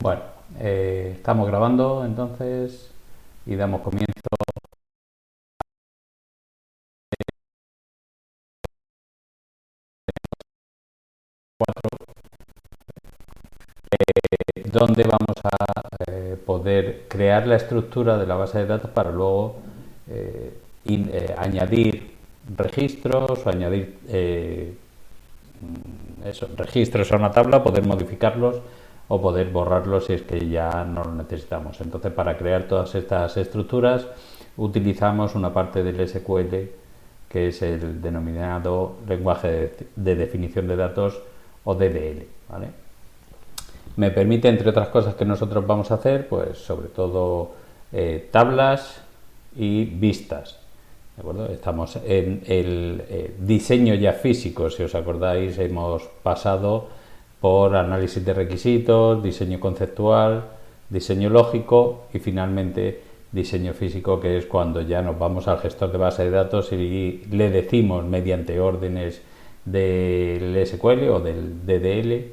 Bueno, estamos grabando entonces y damos comienzo, donde vamos a poder crear la estructura de la base de datos para luego añadir registros o añadir registros a una tabla, poder modificarlos o poder borrarlos si es que ya no lo necesitamos. Entonces, para crear todas estas estructuras utilizamos una parte del SQL que es el denominado lenguaje de definición de datos o DDL, ¿vale? Me permite, entre otras cosas que nosotros vamos a hacer, pues sobre todo tablas y vistas. ¿De acuerdo? Estamos en el diseño ya físico, si os acordáis, hemos pasado por análisis de requisitos, diseño conceptual, diseño lógico y finalmente diseño físico, que es cuando ya nos vamos al gestor de base de datos y le decimos mediante órdenes del SQL o del DDL,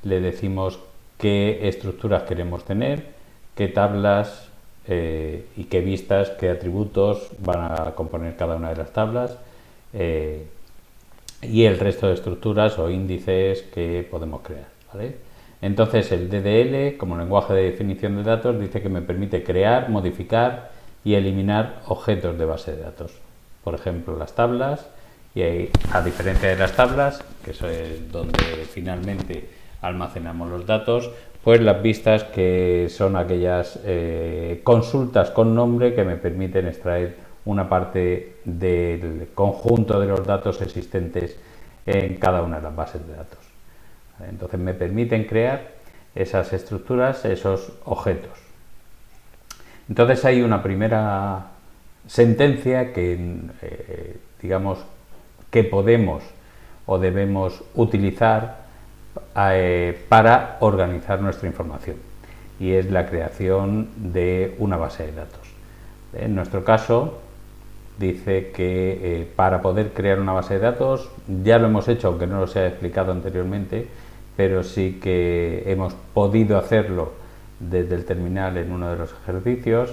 le decimos qué estructuras queremos tener, qué tablas y qué vistas, qué atributos van a componer cada una de las tablas y el resto de estructuras o índices que podemos crear, ¿vale? Entonces el DDL, como lenguaje de definición de datos, dice que me permite crear, modificar y eliminar objetos de base de datos. Por ejemplo, las tablas, y ahí, a diferencia de las tablas, que eso es donde finalmente almacenamos los datos, pues las vistas, que son aquellas consultas con nombre que me permiten extraer una parte del conjunto de los datos existentes en cada una de las bases de datos. Entonces me permiten crear esas estructuras, esos objetos. Entonces hay una primera sentencia que digamos que podemos o debemos utilizar para organizar nuestra información, y es la creación de una base de datos. En nuestro caso dice que para poder crear una base de datos, ya lo hemos hecho aunque no lo se haya explicado anteriormente, pero sí que hemos podido hacerlo desde el terminal en uno de los ejercicios,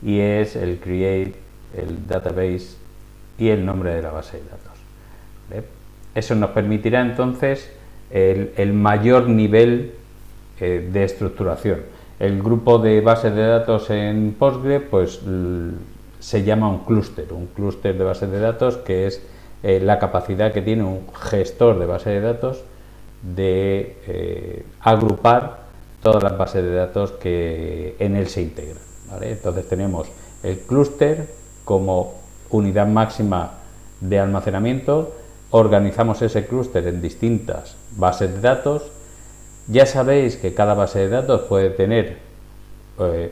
y es el create, el database y el nombre de la base de datos. ¿Vale? Eso nos permitirá entonces el mayor nivel de estructuración. El grupo de bases de datos en Postgre pues se llama un clúster de bases de datos, que es la capacidad que tiene un gestor de base de datos de agrupar todas las bases de datos que en él se integran, ¿vale? Entonces tenemos el clúster como unidad máxima de almacenamiento, organizamos ese clúster en distintas bases de datos. Ya sabéis que cada base de datos puede tener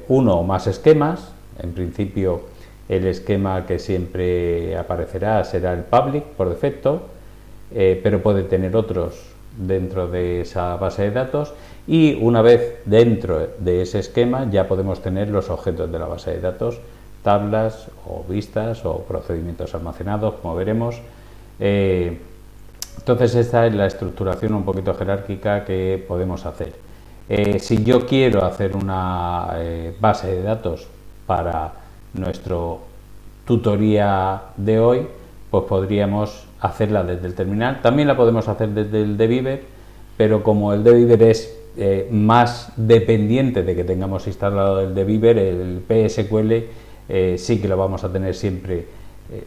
uno o más esquemas. En principio el esquema que siempre aparecerá será el public por defecto, pero puede tener otros dentro de esa base de datos, y una vez dentro de ese esquema ya podemos tener los objetos de la base de datos, tablas o vistas o procedimientos almacenados, como veremos. Entonces esta es la estructuración un poquito jerárquica que podemos hacer. Si yo quiero hacer una base de datos para nuestro tutoría de hoy, pues podríamos hacerla desde el terminal. También la podemos hacer desde el dbeaver, pero como el dbeaver es más dependiente de que tengamos instalado el dbeaver, el PSQL sí que lo vamos a tener siempre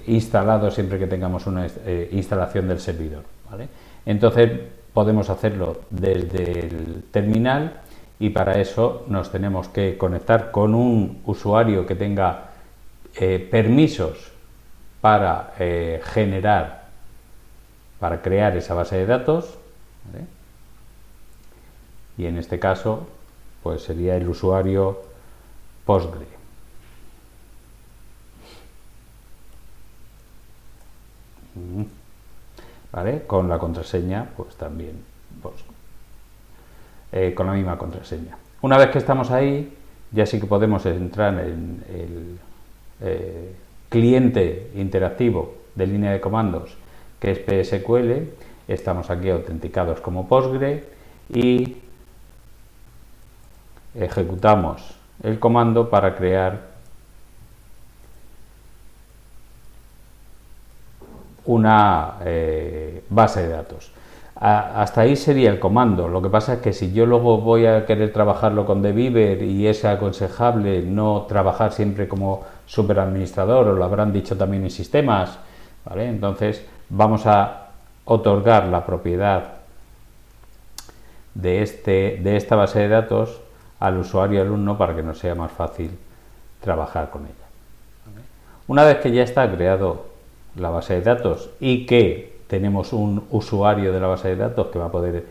instalado siempre que tengamos una instalación del servidor, ¿vale? Entonces podemos hacerlo desde el terminal, y para eso nos tenemos que conectar con un usuario que tenga permisos para para crear esa base de datos, ¿vale? Y en este caso pues sería el usuario Postgre. ¿Vale? Con la contraseña pues también con la misma contraseña. Una vez que estamos ahí, ya sí que podemos entrar en el cliente interactivo de línea de comandos, que es PSQL. Estamos aquí autenticados como Postgre y ejecutamos el comando para crear una base de datos. Hasta ahí sería el comando. Lo que pasa es que si yo luego voy a querer trabajarlo con Deviver y es aconsejable no trabajar siempre como superadministrador, o lo habrán dicho también en sistemas, ¿vale? Entonces vamos a otorgar la propiedad de esta base de datos al usuario alumno para que nos sea más fácil trabajar con ella. Una vez que ya está creado la base de datos y que tenemos un usuario de la base de datos que va a poder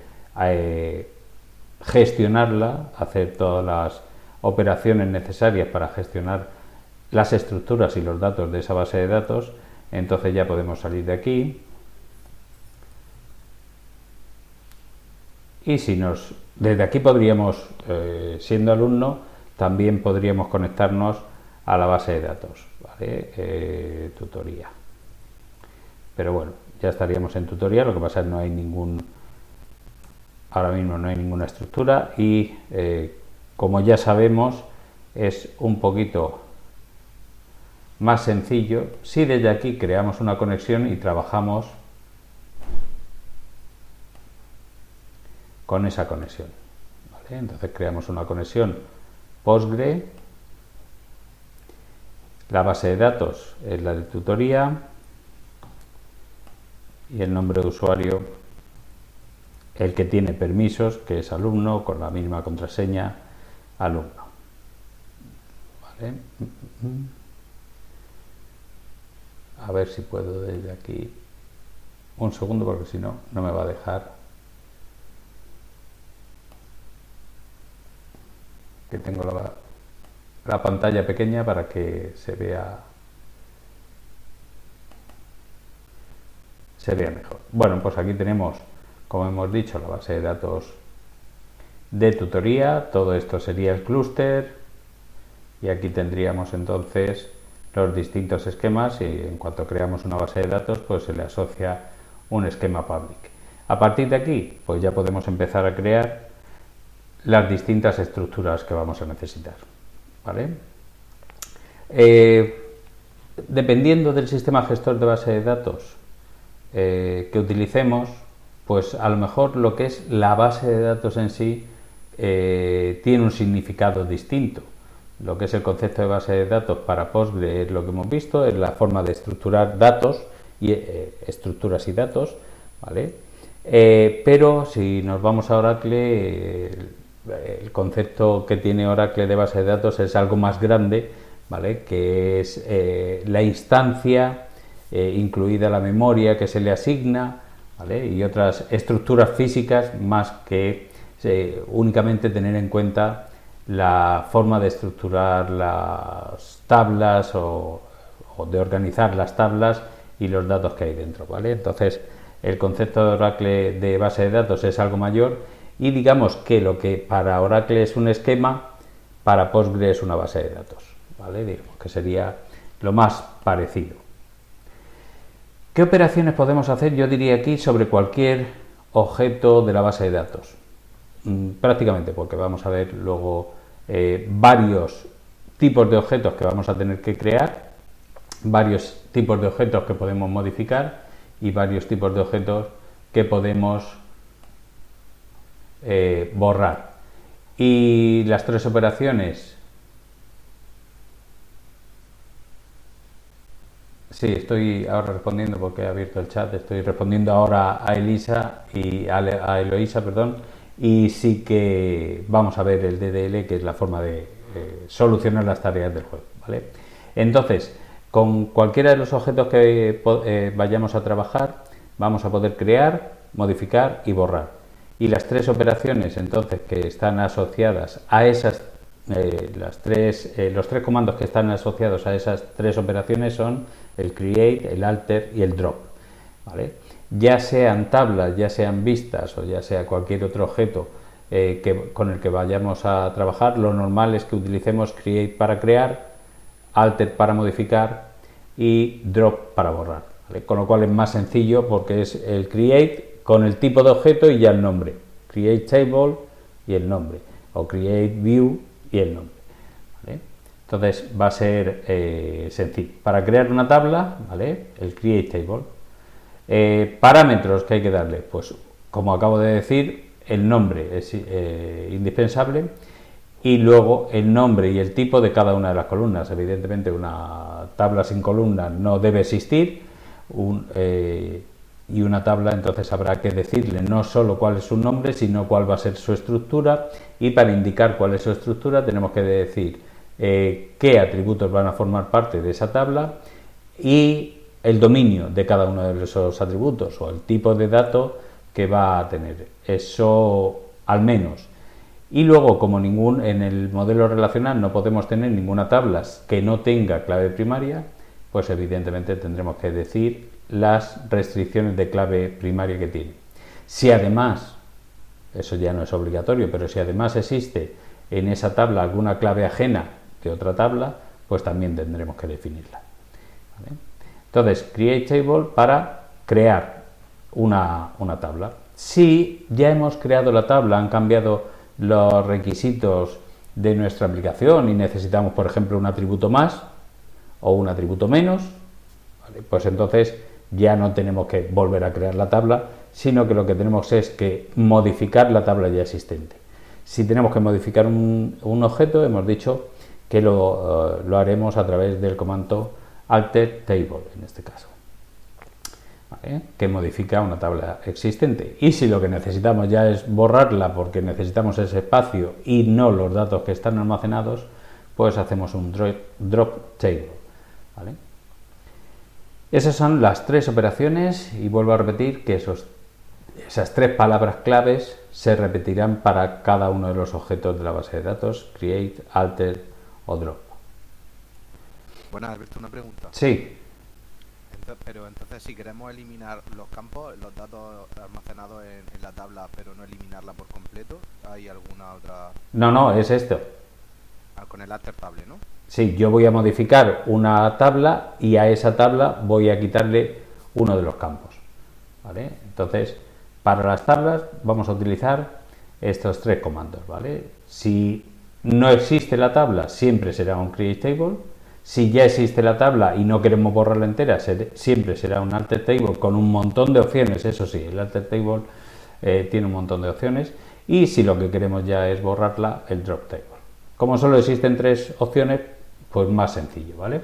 gestionarla, hacer todas las operaciones necesarias para gestionar las estructuras y los datos de esa base de datos, entonces ya podemos salir de aquí y desde aquí podríamos, siendo alumno, también podríamos conectarnos a la base de datos, ¿vale? Tutoría. Pero bueno, ya estaríamos en tutoría, lo que pasa es que no hay ahora mismo no hay ninguna estructura y como ya sabemos es un poquito más sencillo si desde aquí creamos una conexión y trabajamos con esa conexión, ¿vale? Entonces creamos una conexión Postgre, la base de datos es la de tutoría y el nombre de usuario el que tiene permisos, que es alumno, con la misma contraseña alumno, ¿vale? A ver si puedo desde aquí un segundo, porque si no, no me va a dejar, que tengo la pantalla pequeña para que se vea mejor. Bueno, pues aquí tenemos, como hemos dicho, la base de datos de tutoría. Todo esto sería el clúster y aquí tendríamos entonces los distintos esquemas y en cuanto creamos una base de datos pues se le asocia un esquema public. A partir de aquí pues ya podemos empezar a crear las distintas estructuras que vamos a necesitar, ¿vale? Dependiendo del sistema gestor de base de datos que utilicemos, pues a lo mejor lo que es la base de datos en sí tiene un significado distinto. Lo que es el concepto de base de datos para Postgre es lo que hemos visto, es la forma de estructurar datos y estructuras y datos, ¿vale? Pero si nos vamos a Oracle, el concepto que tiene Oracle de base de datos es algo más grande, ¿vale? Que es la instancia, incluida la memoria que se le asigna, ¿vale? Y otras estructuras físicas, más que únicamente tener en cuenta la forma de estructurar las tablas o de organizar las tablas y los datos que hay dentro, ¿vale? Entonces el concepto de Oracle de base de datos es algo mayor y digamos que lo que para Oracle es un esquema, para Postgre es una base de datos, ¿vale? Digamos que sería lo más parecido. ¿Qué operaciones podemos hacer? Yo diría aquí sobre cualquier objeto de la base de datos. Prácticamente, porque vamos a ver luego varios tipos de objetos que vamos a tener que crear, varios tipos de objetos que podemos modificar y varios tipos de objetos que podemos borrar. Y las tres operaciones. Sí, estoy ahora respondiendo porque he abierto el chat, estoy respondiendo ahora a Elisa y a Eloisa, perdón, y sí que vamos a ver el DDL, que es la forma de solucionar las tareas del juego, ¿vale? Entonces, con cualquiera de los objetos que vayamos a trabajar, vamos a poder crear, modificar y borrar. Y las tres operaciones, entonces, que están asociadas a esas los tres comandos que están asociados a esas tres operaciones son el create, el alter y el drop, ¿vale? Ya sean tablas, ya sean vistas o ya sea cualquier otro objeto con el que vayamos a trabajar, lo normal es que utilicemos create para crear, alter para modificar y drop para borrar, ¿vale? Con lo cual es más sencillo porque es el create con el tipo de objeto y ya el nombre, create table y el nombre. o create view y el nombre. ¿Vale? Entonces va a ser sencillo. Para crear una tabla, ¿vale? El create table. Parámetros que hay que darle, pues como acabo de decir, el nombre es indispensable y luego el nombre y el tipo de cada una de las columnas. Evidentemente una tabla sin columnas no debe existir y una tabla, entonces habrá que decirle no solo cuál es su nombre, sino cuál va a ser su estructura, y para indicar cuál es su estructura tenemos que decir qué atributos van a formar parte de esa tabla y el dominio de cada uno de esos atributos o el tipo de dato que va a tener. Eso al menos. Y luego, como en el modelo relacional no podemos tener ninguna tabla que no tenga clave primaria, pues evidentemente tendremos que decir las restricciones de clave primaria que tiene. Si además, eso ya no es obligatorio, pero si además existe en esa tabla alguna clave ajena de otra tabla, pues también tendremos que definirla. ¿Vale? Entonces, create table para crear una tabla. Si ya hemos creado la tabla, han cambiado los requisitos de nuestra aplicación y necesitamos, por ejemplo, un atributo más o un atributo menos, ¿vale? Pues entonces ya no tenemos que volver a crear la tabla, sino que lo que tenemos es que modificar la tabla ya existente. Si tenemos que modificar un objeto, hemos dicho que lo haremos a través del comando alter table, en este caso, ¿vale? Que modifica una tabla existente. Y si lo que necesitamos ya es borrarla porque necesitamos ese espacio y no los datos que están almacenados, pues hacemos un drop table, ¿vale? Esas son las tres operaciones y vuelvo a repetir que esas tres palabras claves se repetirán para cada uno de los objetos de la base de datos: create, alter o drop. Bueno, Alberto, una pregunta. Sí. Pero entonces, si queremos eliminar los campos, los datos almacenados en la tabla, pero no eliminarla por completo, ¿hay alguna otra? No, es esto. Con el alter table, ¿no? Sí, yo voy a modificar una tabla y a esa tabla voy a quitarle uno de los campos, ¿vale? Entonces, para las tablas vamos a utilizar estos tres comandos, ¿vale? Si no existe la tabla, siempre será un create table. Si ya existe la tabla y no queremos borrarla entera, siempre será un alter table con un montón de opciones. Eso sí, el alter table tiene un montón de opciones. Y si lo que queremos ya es borrarla, el drop table. Como solo existen tres opciones, pues más sencillo, ¿vale?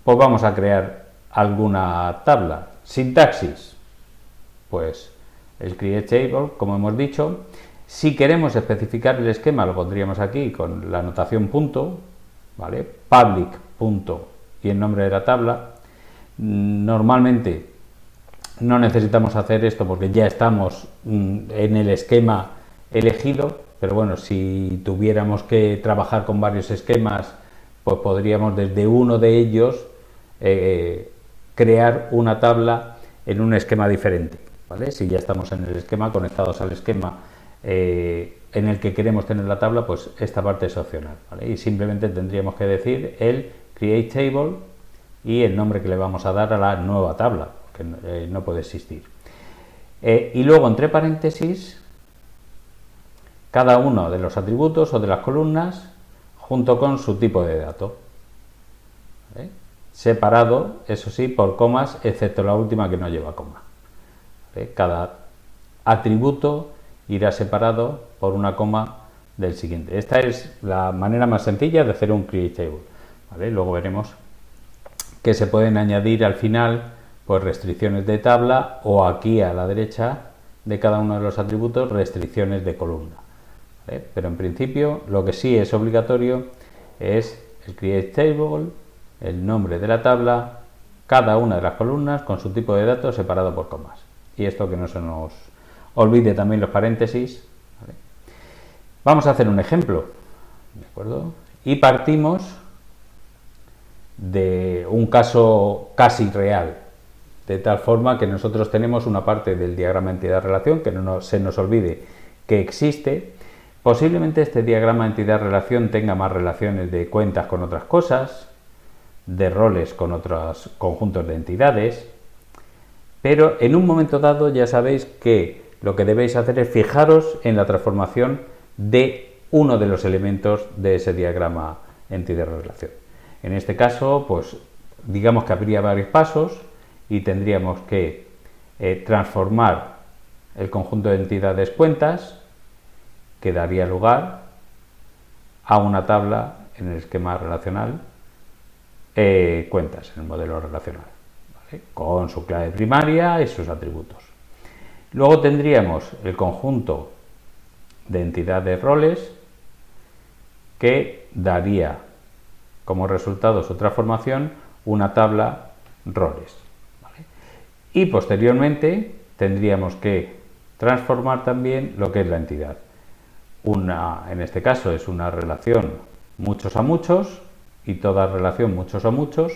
Pues vamos a crear alguna tabla. Sintaxis, pues el create table, como hemos dicho. Si queremos especificar el esquema, lo pondríamos aquí con la notación punto, ¿vale? Public punto y el nombre de la tabla. Normalmente no necesitamos hacer esto porque ya estamos en el esquema elegido, pero bueno, si tuviéramos que trabajar con varios esquemas, pues podríamos desde uno de ellos crear una tabla en un esquema diferente, ¿vale? Si ya estamos en el esquema, conectados al esquema en el que queremos tener la tabla, pues esta parte es opcional, ¿vale? Y simplemente tendríamos que decir el create table y el nombre que le vamos a dar a la nueva tabla, que no puede existir. Y luego entre paréntesis cada uno de los atributos o de las columnas junto con su tipo de dato, ¿vale? Separado, eso sí, por comas, excepto la última que no lleva coma, ¿vale? Cada atributo irá separado por una coma del siguiente. Esta es la manera más sencilla de hacer un create table, ¿vale? Luego veremos que se pueden añadir al final pues restricciones de tabla o aquí a la derecha de cada uno de los atributos restricciones de columna, ¿vale? Pero en principio lo que sí es obligatorio es el create table, el nombre de la tabla, cada una de las columnas con su tipo de datos separado por comas. Y esto que no se nos olvide también los paréntesis, ¿vale? Vamos a hacer un ejemplo, ¿de acuerdo? Y partimos de un caso casi real, de tal forma que nosotros tenemos una parte del diagrama entidad-relación que no se nos olvide que existe. Posiblemente este diagrama entidad-relación tenga más relaciones de cuentas con otras cosas, de roles con otros conjuntos de entidades, pero en un momento dado ya sabéis que lo que debéis hacer es fijaros en la transformación de uno de los elementos de ese diagrama entidad-relación. En este caso, pues digamos que habría varios pasos y tendríamos que transformar el conjunto de entidades cuentas, que daría lugar a una tabla en el esquema relacional cuentas, en el modelo relacional, ¿vale? Con su clave primaria y sus atributos. Luego tendríamos el conjunto de entidades roles, que daría como resultado su transformación una tabla roles, ¿vale? Y posteriormente tendríamos que transformar también lo que es la entidad. En este caso es una relación muchos a muchos, y toda relación muchos a muchos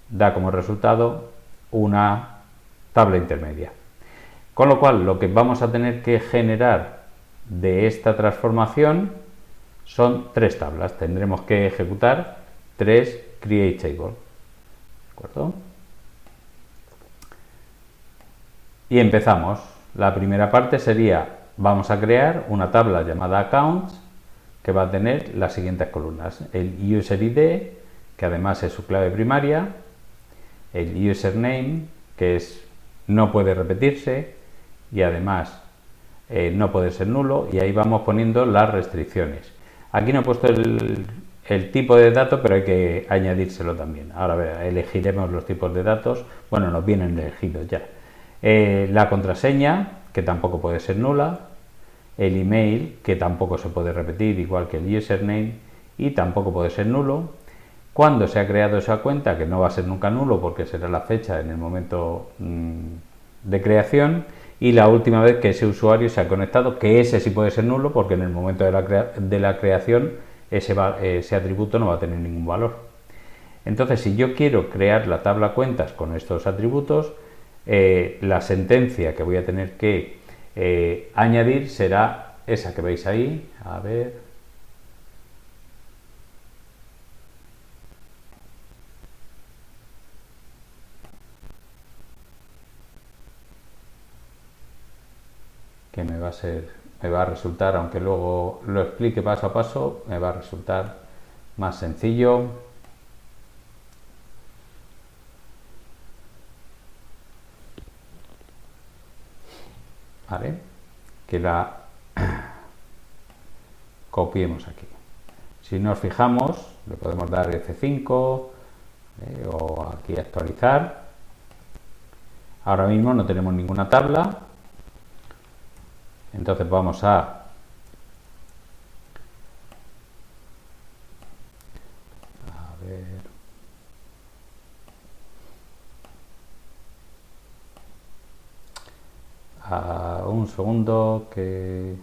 da como resultado una tabla intermedia. Con lo cual, lo que vamos a tener que generar de esta transformación son tres tablas. Tendremos que ejecutar tres create table. ¿De acuerdo? Y empezamos. La primera parte sería, vamos a crear una tabla llamada accounts, que va a tener las siguientes columnas: el user ID, que además es su clave primaria, el username, que no puede repetirse y además no puede ser nulo, y ahí vamos poniendo las restricciones. Aquí no he puesto el tipo de dato, pero hay que añadírselo también. Ahora elegiremos los tipos de datos, bueno, nos vienen elegidos ya. La contraseña, que tampoco puede ser nula, el email, que tampoco se puede repetir, igual que el username, y tampoco puede ser nulo. Cuando se ha creado esa cuenta, que no va a ser nunca nulo porque será la fecha en el momento de creación, y la última vez que ese usuario se ha conectado, que ese sí puede ser nulo porque en el momento de la creación ese atributo no va a tener ningún valor. Entonces, si yo quiero crear la tabla cuentas con estos atributos, la sentencia que voy a tener que añadir será esa que veis ahí. A ver. Que me va a resultar, aunque luego lo explique paso a paso, me va a resultar más sencillo. ¿Vale? Que la copiemos aquí. Si nos fijamos, le podemos dar F5 o aquí actualizar. Ahora mismo no tenemos ninguna tabla, entonces vamos a ver. Un segundo que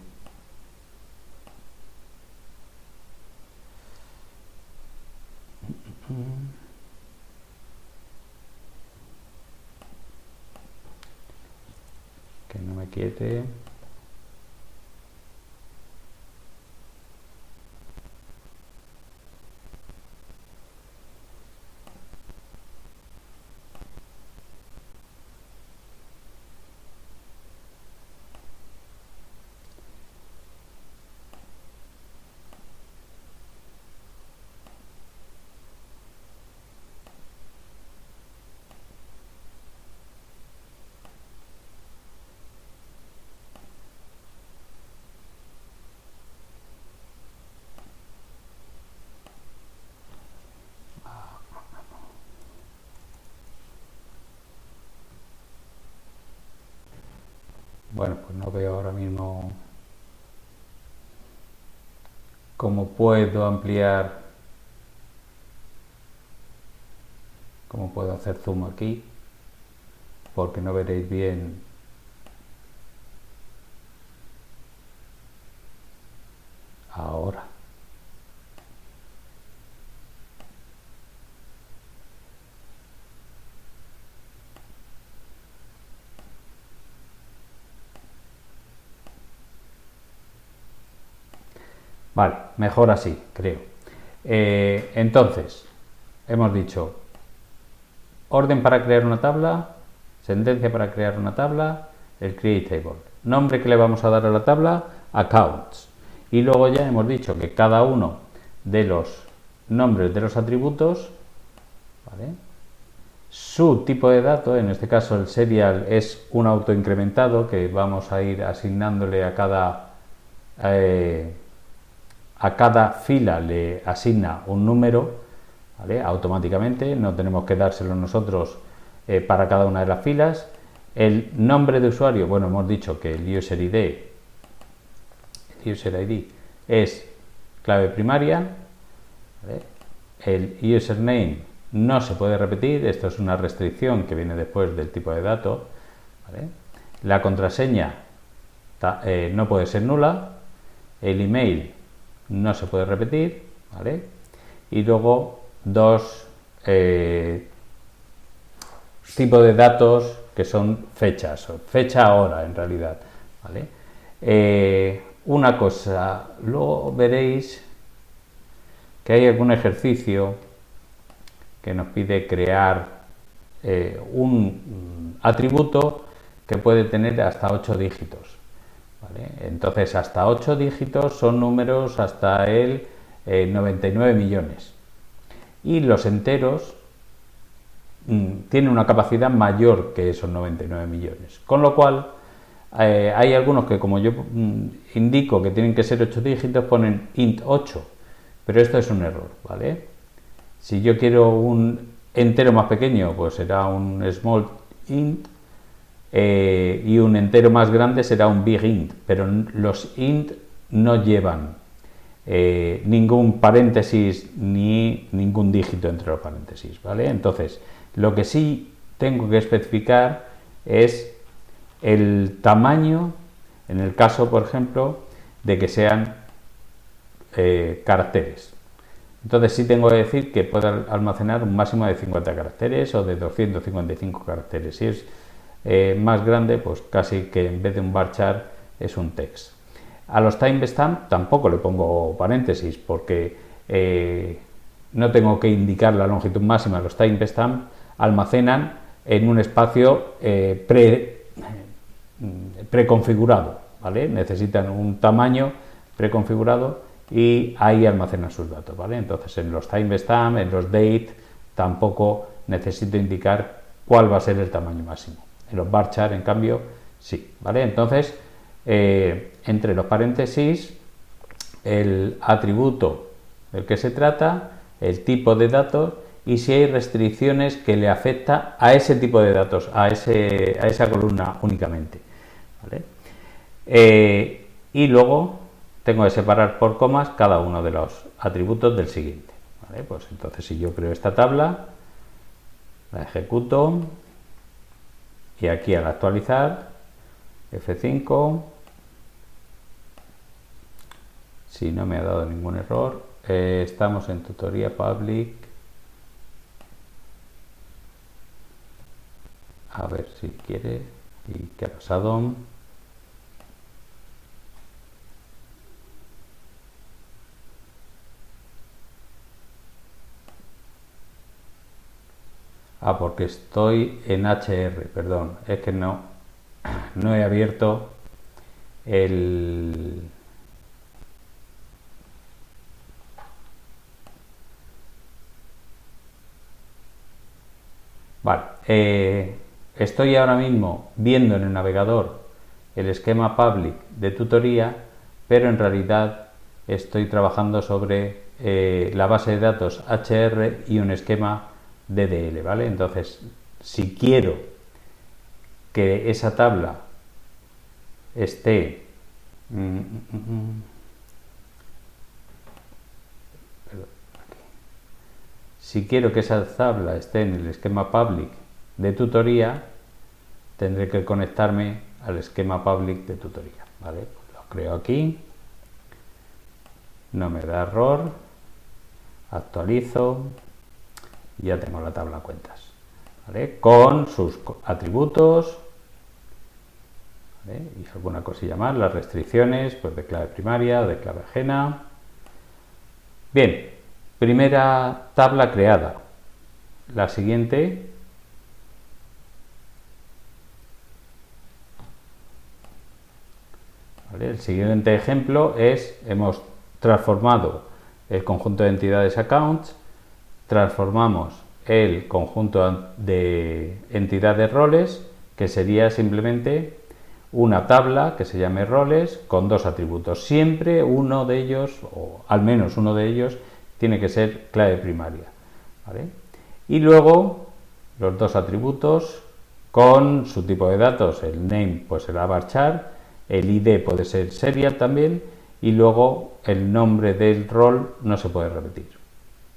no me quiete. Bueno, pues no veo ahora mismo cómo puedo ampliar, cómo puedo hacer zoom aquí, porque no veréis bien ahora. Vale, mejor así, creo. Entonces, hemos dicho orden para crear una tabla, sentencia para crear una tabla, el create table. Nombre que le vamos a dar a la tabla, accounts. Y luego ya hemos dicho que cada uno de los nombres de los atributos, ¿vale?, su tipo de dato, en este caso el serial es un autoincrementado que vamos a ir asignándole a cada fila le asigna un número, ¿vale?, automáticamente, no tenemos que dárselo nosotros para cada una de las filas. El nombre de usuario, bueno, hemos dicho que el user ID es clave primaria, ¿vale? El username no se puede repetir, esto es una restricción que viene después del tipo de dato, ¿vale? La contraseña no puede ser nula, el email no se puede repetir, ¿vale? Y luego dos tipos de datos que son fechas, fecha hora en realidad, ¿vale? Una cosa, luego veréis que hay algún ejercicio que nos pide crear un atributo que puede tener hasta 8 dígitos, ¿vale? Entonces, hasta 8 dígitos son números hasta el 99 millones. Y los enteros tienen una capacidad mayor que esos 99 millones. Con lo cual, hay algunos que, como yo indico que tienen que ser 8 dígitos, ponen int 8. Pero esto es un error, ¿vale? Si yo quiero un entero más pequeño, pues será un small int, y un entero más grande será un big int, pero los int no llevan ningún paréntesis ni ningún dígito entre los paréntesis, ¿vale? Entonces, lo que sí tengo que especificar es el tamaño, en el caso, por ejemplo, de que sean caracteres. Entonces sí tengo que decir que puede almacenar un máximo de 50 caracteres o de 255 caracteres. Si es más grande, pues casi que en vez de un varchar es un text. A los timestamp tampoco le pongo paréntesis porque no tengo que indicar la longitud máxima. Los timestamp almacenan en un espacio preconfigurado, ¿vale? Necesitan un tamaño preconfigurado y ahí almacenan sus datos, ¿vale? Entonces en los timestamp, en los date, tampoco necesito indicar cuál va a ser el tamaño máximo. En los varchar, en cambio, sí, ¿vale? Entonces, entre los paréntesis, el atributo del que se trata, el tipo de datos y si hay restricciones que le afecta a ese tipo de datos, a esa columna únicamente, ¿vale? Y luego tengo que separar por comas cada uno de los atributos del siguiente, ¿vale? Pues entonces si yo creo esta tabla, la ejecuto y aquí al actualizar, F5, si no me ha dado ningún error, estamos en tutoría public, a ver si quiere, y qué ha pasado. Porque estoy en HR, perdón, es que no he abierto el... Vale, estoy ahora mismo viendo en el navegador el esquema public de tutoría, pero en realidad estoy trabajando sobre la base de datos HR y un esquema DDL, ¿vale? Entonces, si quiero que esa tabla esté si quiero que esa tabla esté en el esquema public de tutoría, tendré que conectarme al esquema public de tutoría, ¿vale? Lo creo aquí, no me da error, actualizo, ya tengo la tabla cuentas, ¿vale? Con sus atributos, ¿vale? Y alguna cosilla más, las restricciones, pues de clave primaria o de clave ajena. Bien, primera tabla creada. La siguiente ¿vale? El siguiente ejemplo es, hemos transformado el conjunto de entidades accounts, transformamos el conjunto de entidades roles, que sería simplemente una tabla que se llame roles con dos atributos. Siempre uno de ellos, o al menos uno de ellos, tiene que ser clave primaria, ¿vale? Y luego los dos atributos con su tipo de datos. El name pues será varchar, el id puede ser serial también, y luego el nombre del rol no se puede repetir,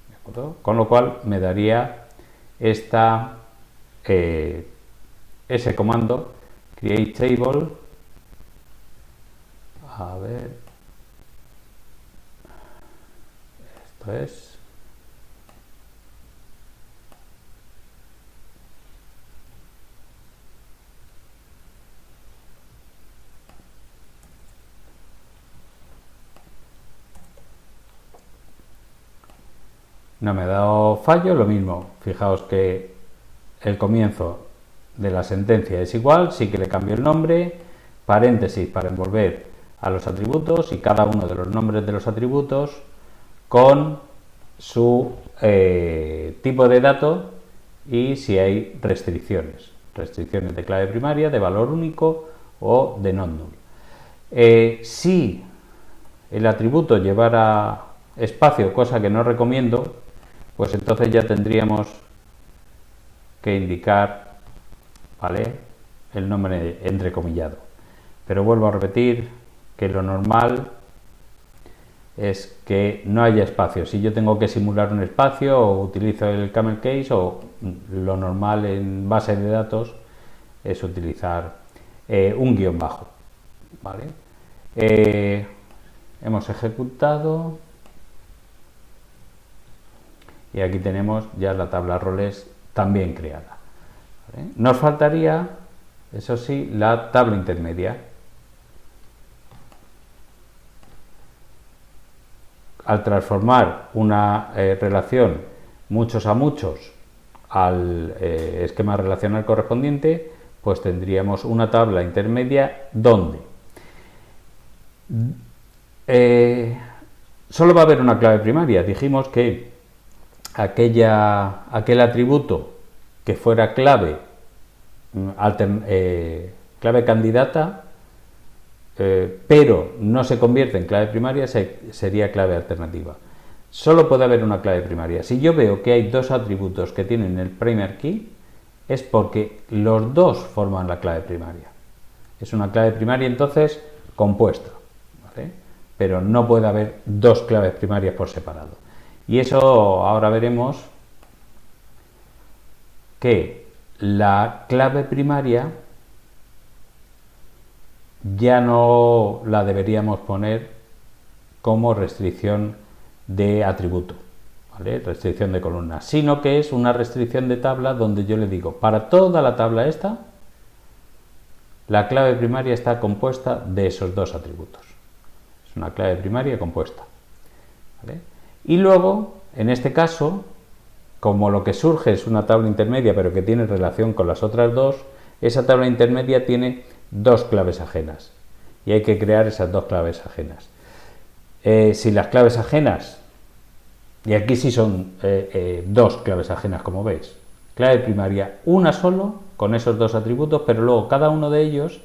¿de acuerdo? Con lo cual me daría ese comando create table. A ver, esto es, no me ha dado fallo, lo mismo. Fijaos que el comienzo de la sentencia es igual, sí que le cambio el nombre, paréntesis para envolver a los atributos y cada uno de los nombres de los atributos con su tipo de dato y si hay restricciones de clave primaria, de valor único o de non-null. Si el atributo llevara espacio, cosa que no recomiendo, pues entonces ya tendríamos que indicar, ¿vale?, el nombre entrecomillado. Pero vuelvo a repetir que lo normal es que no haya espacio. Si yo tengo que simular un espacio, o utilizo el camel case, o lo normal en base de datos es utilizar un guión bajo, ¿vale? Hemos ejecutado y aquí tenemos ya la tabla roles también creada, ¿vale? Nos faltaría, eso sí, la tabla intermedia. Al transformar una relación muchos a muchos al esquema relacional correspondiente, pues tendríamos una tabla intermedia donde solo va a haber una clave primaria. Dijimos que aquel atributo que fuera clave candidata, pero no se convierte en clave primaria, sería clave alternativa. Solo puede haber una clave primaria. Si yo veo que hay dos atributos que tienen el primary key, es porque los dos forman la clave primaria. Es una clave primaria entonces compuesta, ¿vale? Pero no puede haber dos claves primarias por separado. Y eso ahora veremos que la clave primaria ya no la deberíamos poner como restricción de atributo, ¿vale?, restricción de columna, sino que es una restricción de tabla donde yo le digo, para toda la tabla esta, la clave primaria está compuesta de esos dos atributos. Es una clave primaria compuesta, ¿vale? Y luego, en este caso, como lo que surge es una tabla intermedia pero que tiene relación con las otras dos, esa tabla intermedia tiene dos claves ajenas y hay que crear esas dos claves ajenas. Si las claves ajenas, y aquí sí son dos claves ajenas, como veis, clave primaria una solo con esos dos atributos, pero luego cada uno de ellos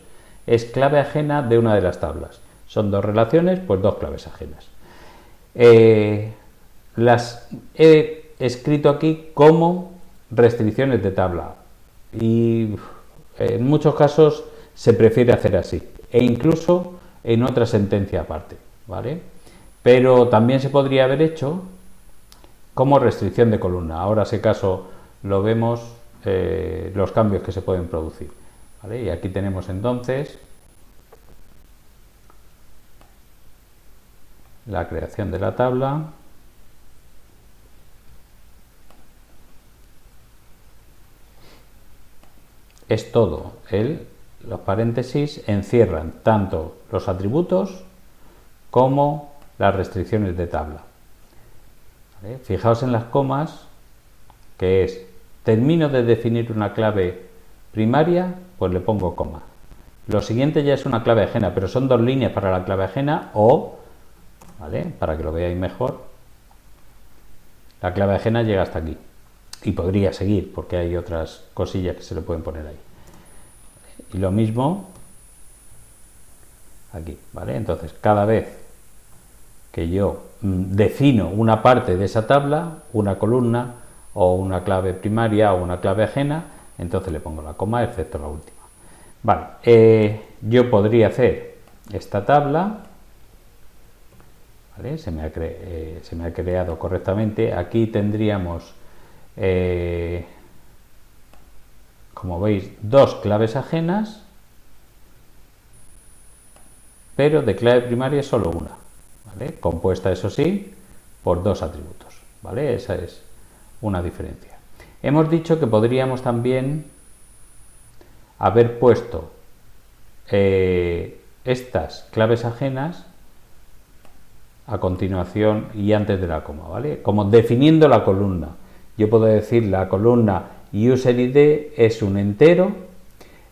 es clave ajena de una de las tablas. Son dos relaciones, pues dos claves ajenas. Las he escrito aquí como restricciones de tabla y en muchos casos se prefiere hacer así, e incluso en otra sentencia aparte, ¿vale? Pero también se podría haber hecho como restricción de columna. Ahora, si acaso, lo vemos, los cambios que se pueden producir, ¿vale? Y aquí tenemos entonces la creación de la tabla. Es todo. Los paréntesis encierran tanto los atributos como las restricciones de tabla, ¿vale? Fijaos en las comas, que es, termino de definir una clave primaria, pues le pongo coma. Lo siguiente ya es una clave ajena, pero son dos líneas para la clave ajena o, ¿vale? Para que lo veáis mejor, la clave ajena llega hasta aquí. Y podría seguir, porque hay otras cosillas que se le pueden poner ahí. Y lo mismo aquí, ¿vale? Entonces, cada vez que yo defino una parte de esa tabla, una columna o una clave primaria o una clave ajena, entonces le pongo la coma, excepto la última. Vale, yo podría hacer esta tabla, ¿vale? Se me ha creado correctamente. Aquí tendríamos, como veis, dos claves ajenas, pero de clave primaria solo una, ¿vale? Compuesta, eso sí, por dos atributos, ¿vale? Esa es una diferencia. Hemos dicho que podríamos también haber puesto estas claves ajenas a continuación y antes de la coma, ¿vale? Como definiendo la columna. Yo puedo decir la columna user_id es un entero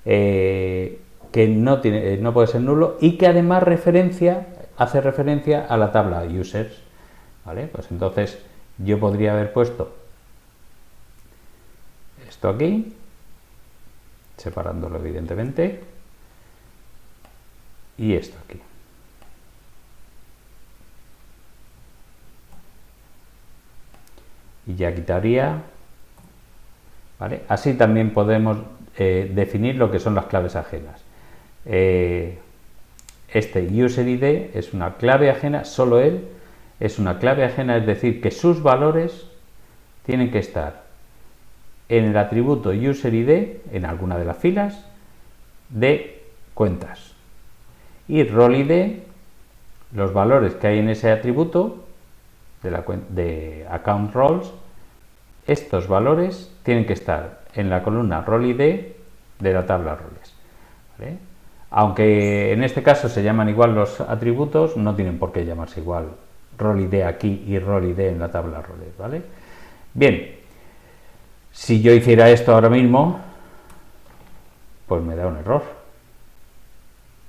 que no puede ser nulo y que además hace referencia a la tabla users, ¿vale? Pues entonces yo podría haber puesto esto aquí, separándolo evidentemente, y esto aquí. Y ya quitaría, ¿vale? Así también podemos definir lo que son las claves ajenas. Este user_id es una clave ajena, solo él es una clave ajena, es decir, que sus valores tienen que estar en el atributo user_id, en alguna de las filas de cuentas, y rol_id, los valores que hay en ese atributo de account roles, estos valores tienen que estar en la columna rol_id de la tabla roles, ¿vale? Aunque en este caso se llaman igual los atributos, no tienen por qué llamarse igual rol_id aquí y rol_id en la tabla roles, ¿vale? Bien, si yo hiciera esto ahora mismo, pues me da un error,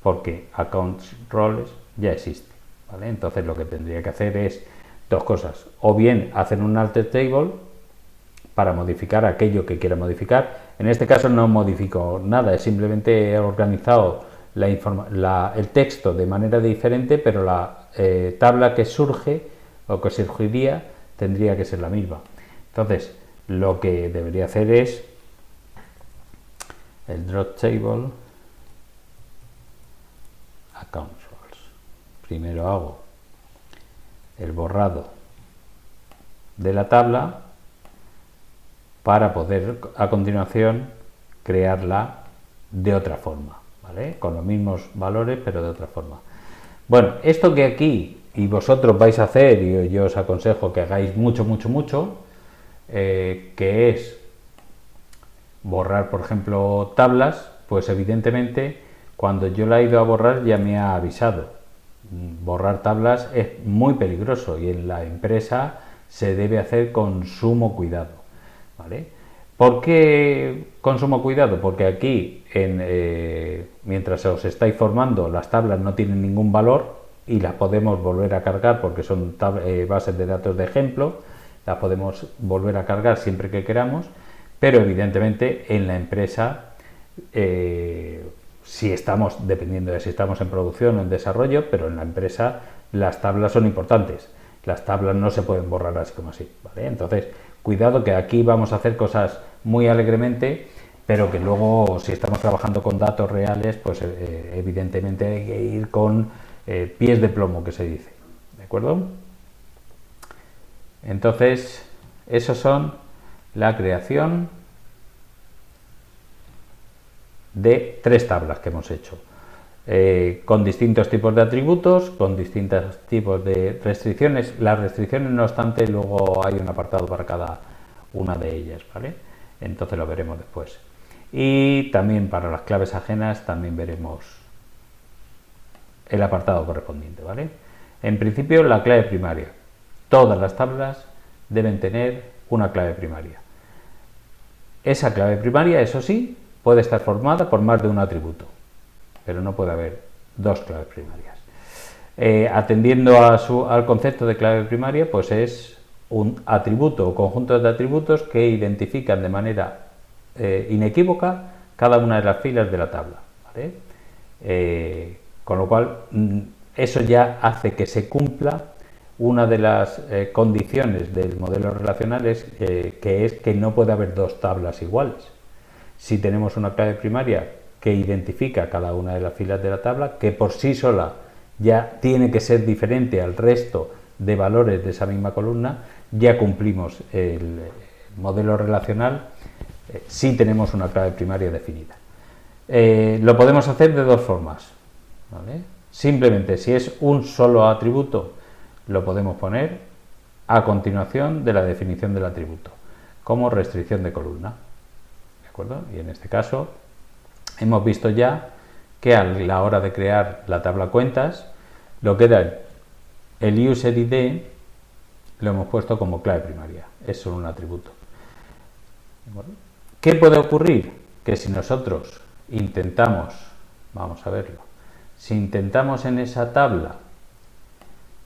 porque accounts roles ya existe, ¿vale? Entonces lo que tendría que hacer es dos cosas: o bien hacer un alter table para modificar aquello que quiera modificar. En este caso no modifico nada, es simplemente he organizado el texto de manera diferente, pero la tabla que surge o que surgiría tendría que ser la misma. Entonces lo que debería hacer es el drop table account roles. Primero hago el borrado de la tabla para poder a continuación crearla de otra forma, ¿vale? Con los mismos valores pero de otra forma. Bueno, esto que aquí y vosotros vais a hacer, y yo os aconsejo que hagáis mucho, que es borrar, por ejemplo, tablas, pues evidentemente cuando yo la he ido a borrar ya me ha avisado. Borrar tablas es muy peligroso y en la empresa se debe hacer con sumo cuidado, ¿vale? ¿Por qué con sumo cuidado? Porque aquí, mientras os estáis formando, las tablas no tienen ningún valor y las podemos volver a cargar porque son bases de datos de ejemplo, las podemos volver a cargar siempre que queramos, pero evidentemente en la empresa, dependiendo de si estamos en producción o en desarrollo, pero en la empresa las tablas son importantes. Las tablas no se pueden borrar así como así, ¿vale? Entonces, cuidado, que aquí vamos a hacer cosas muy alegremente, pero que luego, si estamos trabajando con datos reales, pues evidentemente hay que ir con pies de plomo, que se dice, ¿de acuerdo? Entonces, esos son la creación de tres tablas que hemos hecho, con distintos tipos de atributos, con distintos tipos de restricciones. Las restricciones, no obstante, luego hay un apartado para cada una de ellas, ¿vale? Entonces lo veremos después. Y también para las claves ajenas también veremos el apartado correspondiente, ¿vale? En principio, la clave primaria. Todas las tablas deben tener una clave primaria. Esa clave primaria, eso sí, puede estar formada por más de un atributo, pero no puede haber dos claves primarias. Atendiendo al concepto de clave primaria, pues es un atributo o conjunto de atributos que identifican de manera inequívoca cada una de las filas de la tabla, ¿vale? Con lo cual, eso ya hace que se cumpla una de las condiciones del modelo relacional, que es que no puede haber dos tablas iguales. Si tenemos una clave primaria que identifica cada una de las filas de la tabla, que por sí sola ya tiene que ser diferente al resto de valores de esa misma columna, ya cumplimos el modelo relacional si tenemos una clave primaria definida. Lo podemos hacer de dos formas, ¿vale? Simplemente, si es un solo atributo, lo podemos poner a continuación de la definición del atributo, como restricción de columna, ¿de acuerdo? Y en este caso hemos visto ya que a la hora de crear la tabla cuentas, lo que da el user ID lo hemos puesto como clave primaria, es solo un atributo. ¿De acuerdo? ¿Qué puede ocurrir? Que si nosotros intentamos, vamos a verlo, si intentamos en esa tabla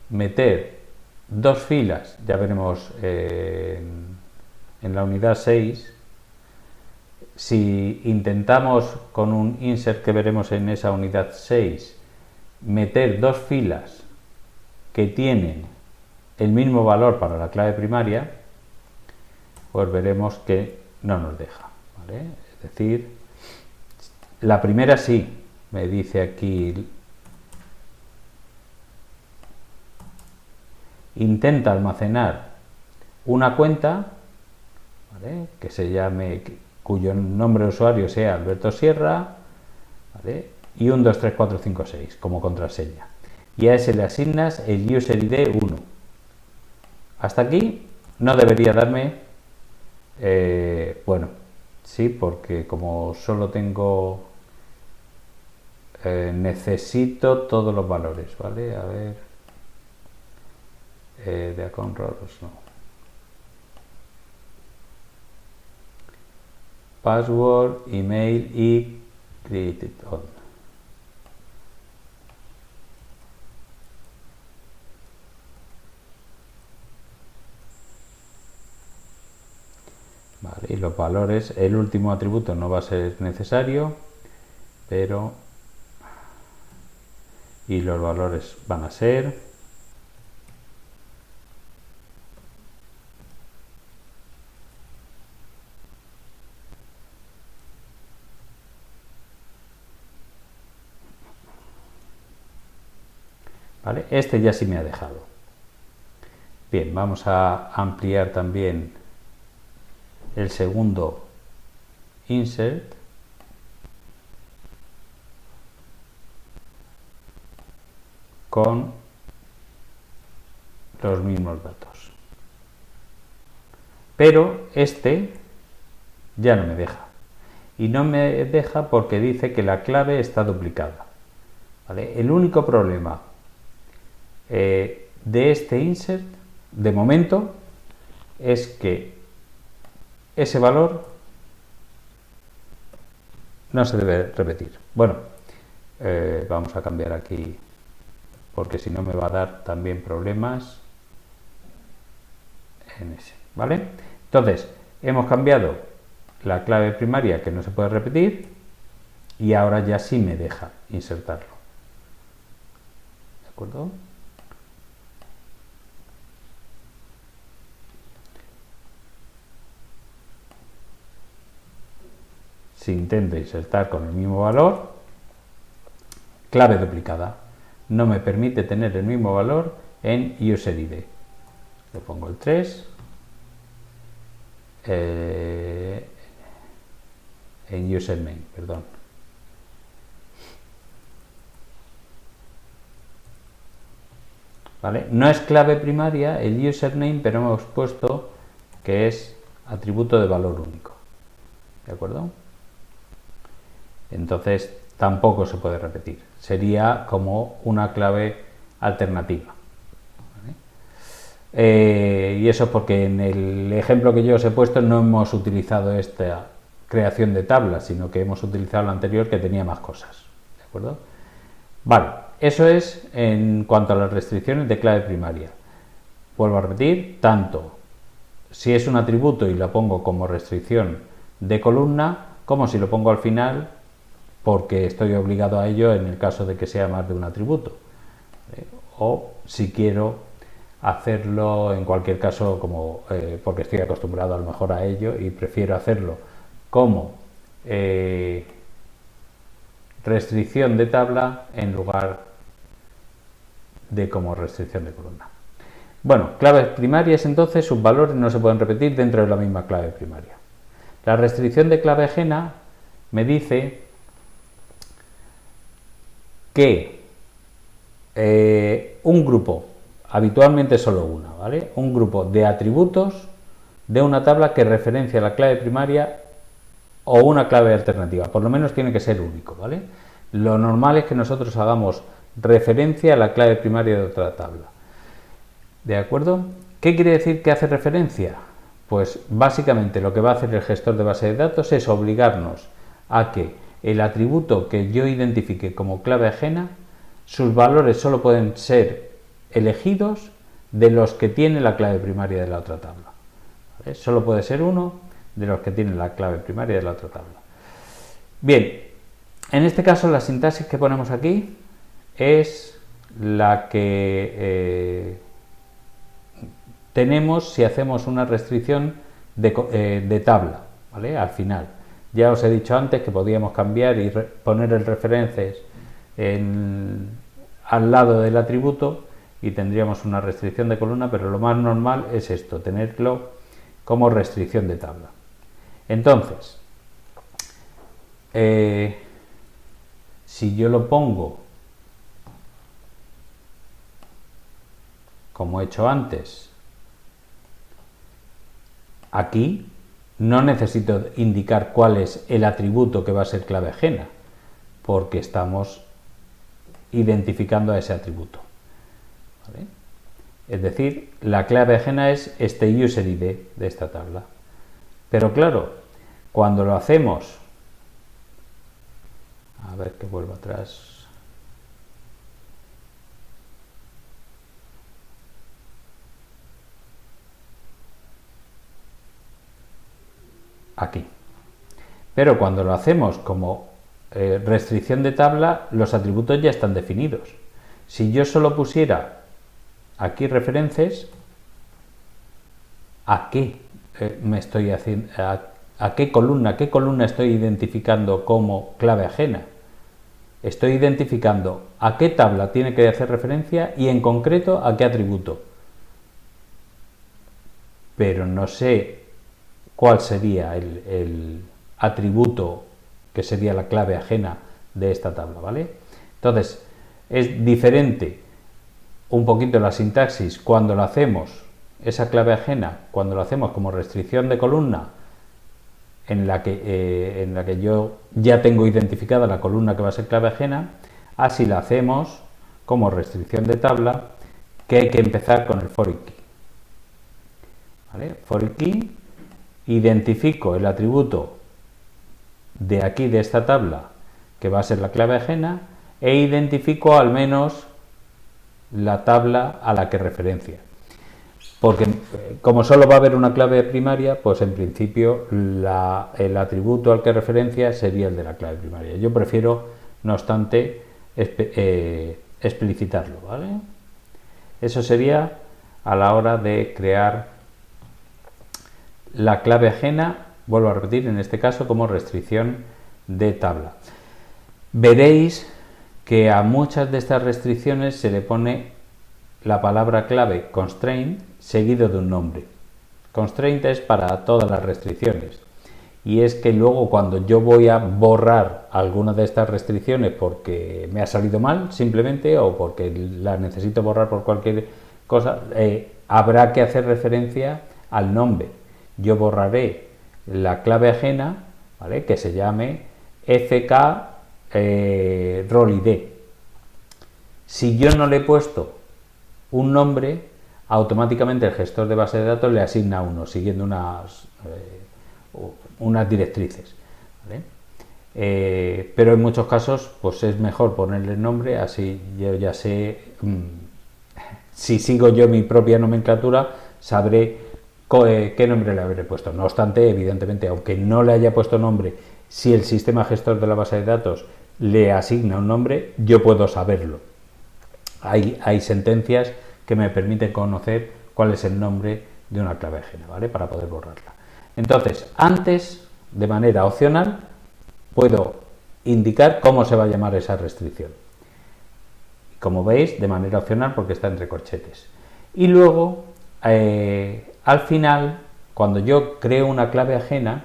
meter dos filas, ya veremos en la unidad 6, si intentamos con un insert que veremos en esa unidad 6 meter dos filas que tienen el mismo valor para la clave primaria, pues veremos que no nos deja, ¿vale? Es decir, la primera sí, me dice aquí, intenta almacenar una cuenta, ¿vale?, que se llame, cuyo nombre de usuario sea Alberto Sierra, ¿vale?, y un 23456 como contraseña, y a ese le asignas el user ID 1. Hasta aquí no debería darme, bueno, sí, porque como solo tengo, necesito todos los valores, ¿vale? A ver, de account roles, no. Password, email y created on. Vale, y los valores, el último atributo no va a ser necesario, pero y los valores van a ser ¿vale? Este ya sí me ha dejado. Bien, vamos a ampliar también el segundo insert, con los mismos datos, pero este ya no me deja, y no me deja porque dice que la clave está duplicada, ¿vale? El único problema de este insert de momento es que ese valor no se debe repetir. Bueno, vamos a cambiar aquí, porque si no me va a dar también problemas en ese, ¿vale? Entonces, hemos cambiado la clave primaria, que no se puede repetir, y ahora ya sí me deja insertarlo. ¿De acuerdo? Si intento insertar con el mismo valor, clave duplicada, no me permite tener el mismo valor en user ID. Le pongo el 3, en username, perdón. ¿Vale? No es clave primaria el username, pero hemos puesto que es atributo de valor único. ¿De acuerdo? Entonces tampoco se puede repetir. Sería como una clave alternativa. ¿Vale? Y eso es porque en el ejemplo que yo os he puesto no hemos utilizado esta creación de tablas, sino que hemos utilizado la anterior, que tenía más cosas. ¿De acuerdo? Vale, eso es en cuanto a las restricciones de clave primaria. Vuelvo a repetir, tanto si es un atributo y lo pongo como restricción de columna, como si lo pongo al final, porque estoy obligado a ello en el caso de que sea más de un atributo. O si quiero hacerlo en cualquier caso como porque estoy acostumbrado a lo mejor a ello y prefiero hacerlo como restricción de tabla en lugar de como restricción de columna. Bueno, claves primarias entonces, sus valores no se pueden repetir dentro de la misma clave primaria. La restricción de clave ajena me dice que un grupo, habitualmente solo una, ¿vale? Un grupo de atributos de una tabla que referencia la clave primaria o una clave alternativa, por lo menos tiene que ser único, ¿vale? Lo normal es que nosotros hagamos referencia a la clave primaria de otra tabla. ¿De acuerdo? ¿Qué quiere decir que hace referencia? Pues básicamente lo que va a hacer el gestor de base de datos es obligarnos a que el atributo que yo identifique como clave ajena, sus valores solo pueden ser elegidos de los que tiene la clave primaria de la otra tabla. ¿Vale? Solo puede ser uno de los que tiene la clave primaria de la otra tabla. Bien, en este caso la sintaxis que ponemos aquí es la que tenemos si hacemos una restricción de tabla, ¿vale? Al final. Ya os he dicho antes que podíamos cambiar y poner el references al lado del atributo y tendríamos una restricción de columna, pero lo más normal es esto, tenerlo como restricción de tabla. Entonces, si yo lo pongo como he hecho antes, aquí no necesito indicar cuál es el atributo que va a ser clave ajena, porque estamos identificando a ese atributo. ¿Vale? Es decir, la clave ajena es este user ID de esta tabla. Pero claro, cuando lo hacemos, a ver que vuelvo atrás. Aquí. Pero cuando lo hacemos como restricción de tabla, los atributos ya están definidos. Si yo solo pusiera aquí referencias, ¿a qué me estoy haciendo? ¿A qué columna estoy identificando como clave ajena? Estoy identificando a qué tabla tiene que hacer referencia y en concreto a qué atributo. Pero no sé cuál sería el atributo que sería la clave ajena de esta tabla, ¿vale? Entonces, es diferente un poquito la sintaxis cuando lo hacemos, esa clave ajena, cuando lo hacemos como restricción de columna, en la que yo ya tengo identificada la columna que va a ser clave ajena, así la hacemos como restricción de tabla, que hay que empezar con el foreign key. ¿Vale? Foreign key, identifico el atributo de aquí de esta tabla que va a ser la clave ajena e identifico al menos la tabla a la que referencia, porque como solo va a haber una clave primaria, pues en principio el atributo al que referencia sería el de la clave primaria. Yo prefiero, no obstante, explicitarlo, ¿vale? Eso sería a la hora de crear la clave ajena, vuelvo a repetir, en este caso como restricción de tabla. Veréis que a muchas de estas restricciones se le pone la palabra clave constraint seguido de un nombre. Constraint es para todas las restricciones y es que luego cuando yo voy a borrar alguna de estas restricciones porque me ha salido mal simplemente o porque la necesito borrar por cualquier cosa, habrá que hacer referencia al nombre. Yo borraré la clave ajena, ¿vale?, que se llame fk rol id. Si yo no le he puesto un nombre, automáticamente el gestor de base de datos le asigna uno, siguiendo unas directrices, ¿vale? pero en muchos casos pues es mejor ponerle nombre, así yo ya sé, si sigo yo mi propia nomenclatura, sabré qué nombre le habré puesto. No obstante, evidentemente, aunque no le haya puesto nombre, si el sistema gestor de la base de datos le asigna un nombre, yo puedo saberlo. Hay sentencias que me permiten conocer cuál es el nombre de una clave ajena, ¿vale? Para poder borrarla. Entonces, antes, de manera opcional, puedo indicar cómo se va a llamar esa restricción. Como veis, de manera opcional porque está entre corchetes. Y luego, al final, cuando yo creo una clave ajena,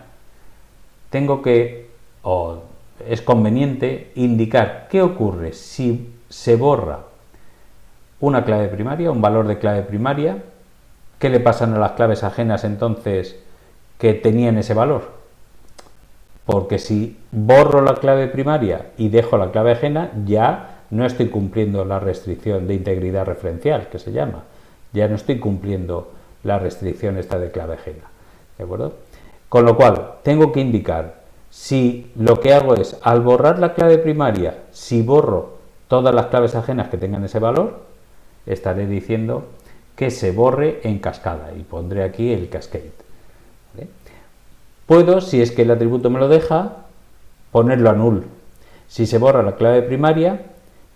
tengo que, o es conveniente, indicar qué ocurre si se borra una clave primaria, un valor de clave primaria. ¿Qué le pasan a las claves ajenas entonces que tenían ese valor? Porque si borro la clave primaria y dejo la clave ajena, ya no estoy cumpliendo la restricción de integridad referencial, que se llama. Ya no estoy cumpliendo la restricción esta de clave ajena. ¿De acuerdo? Con lo cual, tengo que indicar si lo que hago es, al borrar la clave primaria, si borro todas las claves ajenas que tengan ese valor, estaré diciendo que se borre en cascada y pondré aquí el cascade. ¿Vale? Puedo, si es que el atributo me lo deja, ponerlo a null. Si se borra la clave primaria,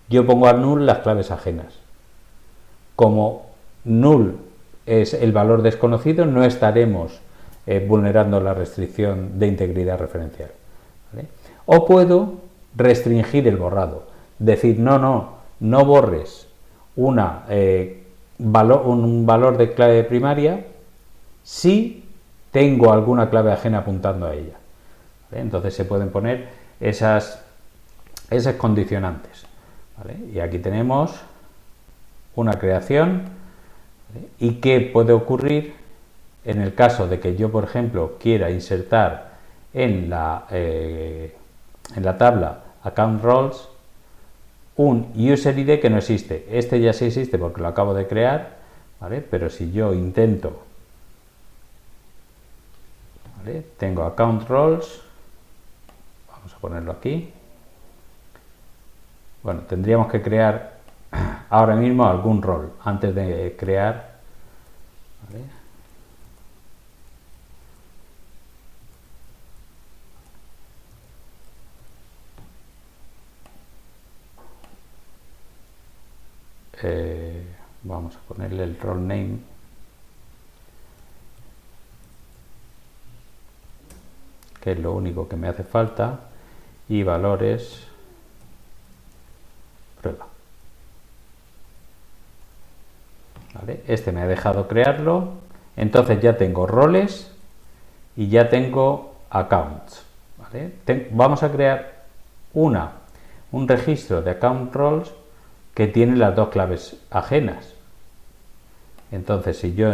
yo pongo a null las claves ajenas. Como null es el valor desconocido, no estaremos vulnerando la restricción de integridad referencial. ¿Vale? O puedo restringir el borrado. Decir, no borres un valor de clave primaria si tengo alguna clave ajena apuntando a ella. ¿Vale? Entonces se pueden poner esas condicionantes. ¿Vale? Y aquí tenemos una creación. ¿Vale? ¿Y qué puede ocurrir en el caso de que yo, por ejemplo, quiera insertar en la tabla account roles un user ID que no existe? Este ya sí existe porque lo acabo de crear, ¿vale? Pero si yo intento, ¿vale? Tengo account roles, vamos a ponerlo aquí. Bueno, tendríamos que crear ahora mismo algún rol antes de crear, ¿vale? Vamos a ponerle el role name, que es lo único que me hace falta, y valores prueba. ¿Vale? Este me ha dejado crearlo, entonces ya tengo roles y ya tengo accounts. ¿Vale? Vamos a crear un registro de account roles que tiene las dos claves ajenas. Entonces, si yo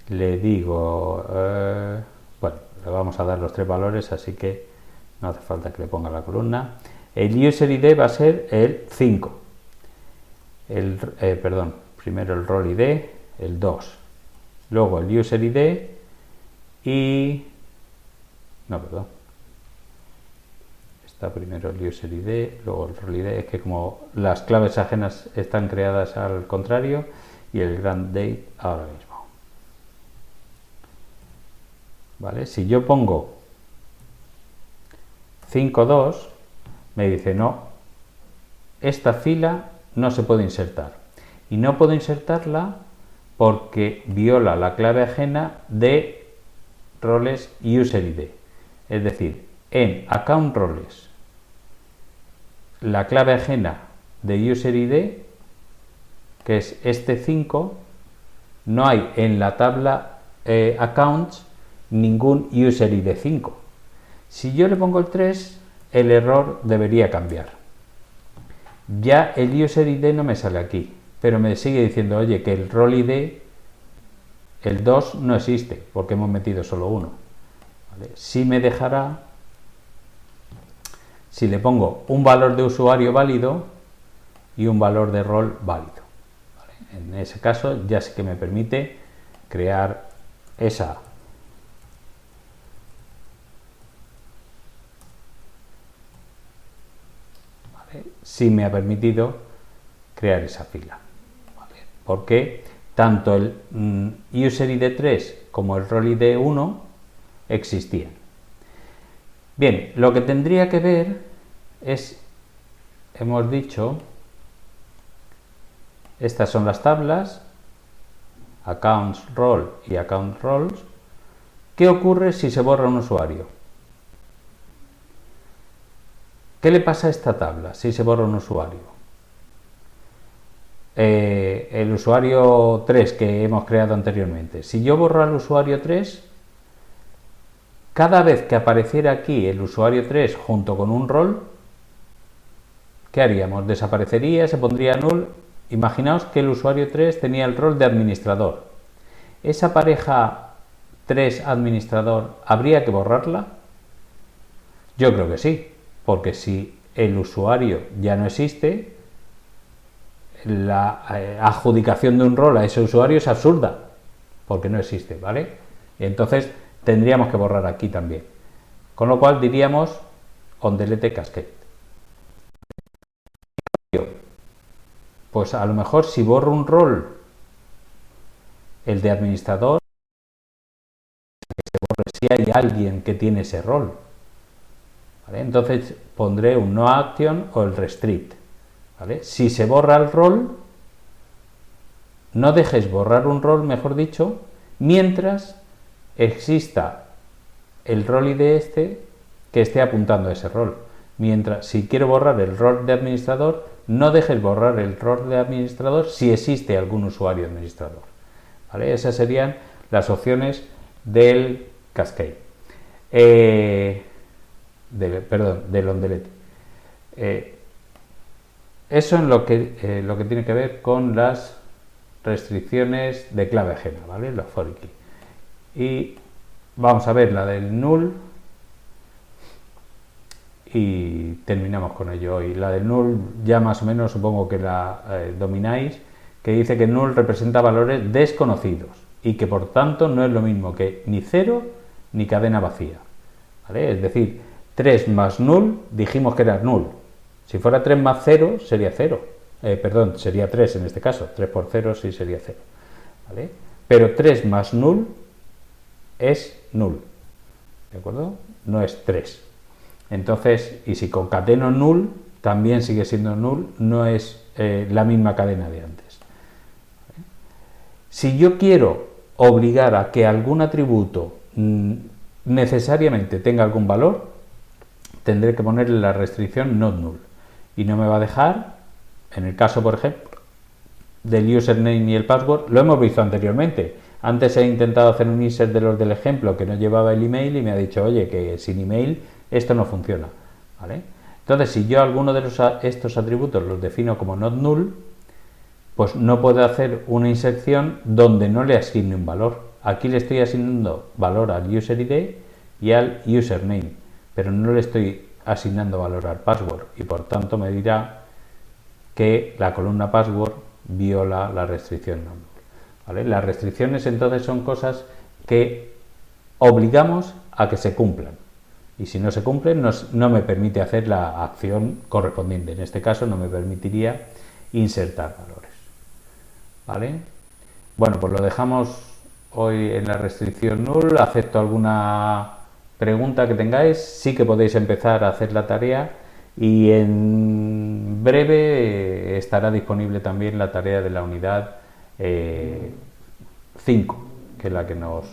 le digo, bueno, le vamos a dar los tres valores, así que no hace falta que le ponga la columna. El user ID va a ser el 5. Primero el role ID, el 2. Luego el user ID y... No, perdón. Primero el user ID, luego el role ID, es que como las claves ajenas están creadas al contrario, y el grant date ahora mismo. ¿Vale? Si yo pongo 5.2, me dice no, esta fila no se puede insertar, y no puedo insertarla porque viola la clave ajena de roles user ID. Es decir, en account roles, la clave ajena de user ID, que es este 5, no hay en la tabla accounts ningún user ID 5. Si yo le pongo el 3, el error debería cambiar. Ya el user ID no me sale aquí, pero me sigue diciendo, oye, que el role ID, el 2 no existe, porque hemos metido solo uno. ¿Vale? Sí me dejará si le pongo un valor de usuario válido y un valor de rol válido. ¿Vale? En ese caso ya sí que me permite crear esa sí me ha permitido crear esa fila, ¿vale? Porque tanto el userid 3 como el rolid 1 existían. Bien, lo que tendría que ver es, hemos dicho, estas son las tablas, accounts role y account roles. ¿Qué ocurre si se borra un usuario? ¿Qué le pasa a esta tabla si se borra un usuario? El usuario 3 que hemos creado anteriormente. Si yo borro al usuario 3, cada vez que apareciera aquí el usuario 3 junto con un rol, ¿qué haríamos? Desaparecería, se pondría null. Imaginaos que el usuario 3 tenía el rol de administrador. ¿Esa pareja 3 administrador habría que borrarla? Yo creo que sí, porque si el usuario ya no existe, la adjudicación de un rol a ese usuario es absurda, porque no existe, ¿vale? Y entonces tendríamos que borrar aquí también. Con lo cual diríamos onDelete cascade. Pues a lo mejor si borro un rol, el de administrador, se borre si hay alguien que tiene ese rol, ¿vale? Entonces pondré un no action o el restrict, ¿vale? Si se borra el rol, no dejes borrar un rol, mejor dicho, mientras exista el rol ID que esté apuntando a ese rol. Mientras, si quiero borrar el rol de administrador, no dejes borrar el rol de administrador si existe algún usuario administrador, ¿vale? Esas serían las opciones del cascade. Del onDelete. Eso en lo que tiene que ver con las restricciones de clave ajena, ¿vale? Los foreign key. Y vamos a ver la del null y terminamos con ello hoy. La del null ya más o menos supongo que la domináis, que dice que null representa valores desconocidos y que por tanto no es lo mismo que ni cero ni cadena vacía, ¿vale? Es decir, 3 más null dijimos que era null. Si fuera 3 más 0 sería 0. Sería 3 en este caso. 3 por 0 sí sería 0, ¿vale? Pero 3 más null es null, ¿de acuerdo? No es 3. Entonces, y si concateno null, también sigue siendo null, no es la misma cadena de antes, ¿vale? Si yo quiero obligar a que algún atributo necesariamente tenga algún valor, tendré que ponerle la restricción not null. Y no me va a dejar, en el caso, por ejemplo, del username y el password, lo hemos visto anteriormente. Antes he intentado hacer un insert de los del ejemplo que no llevaba el email y me ha dicho, oye, que sin email esto no funciona, ¿vale? Entonces, si yo alguno de estos atributos los defino como not null, pues no puedo hacer una inserción donde no le asigne un valor. Aquí le estoy asignando valor al userid y al username, pero no le estoy asignando valor al password y por tanto me dirá que la columna password viola la restricción not null, ¿vale? Las restricciones entonces son cosas que obligamos a que se cumplan y si no se cumplen no me permite hacer la acción correspondiente. En este caso no me permitiría insertar valores, ¿vale? Bueno, pues lo dejamos hoy en la restricción null. Acepto alguna pregunta que tengáis. Sí que podéis empezar a hacer la tarea y en breve estará disponible también la tarea de la unidad 5, que es la que nos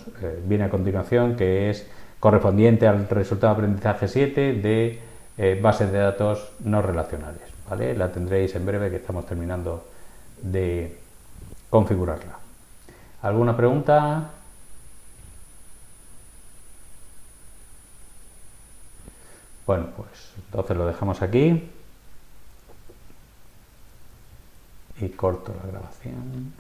viene a continuación, que es correspondiente al resultado de aprendizaje 7 de bases de datos no relacionales, ¿vale? La tendréis en breve, que estamos terminando de configurarla. ¿Alguna pregunta? Bueno, pues entonces lo dejamos aquí y corto la grabación.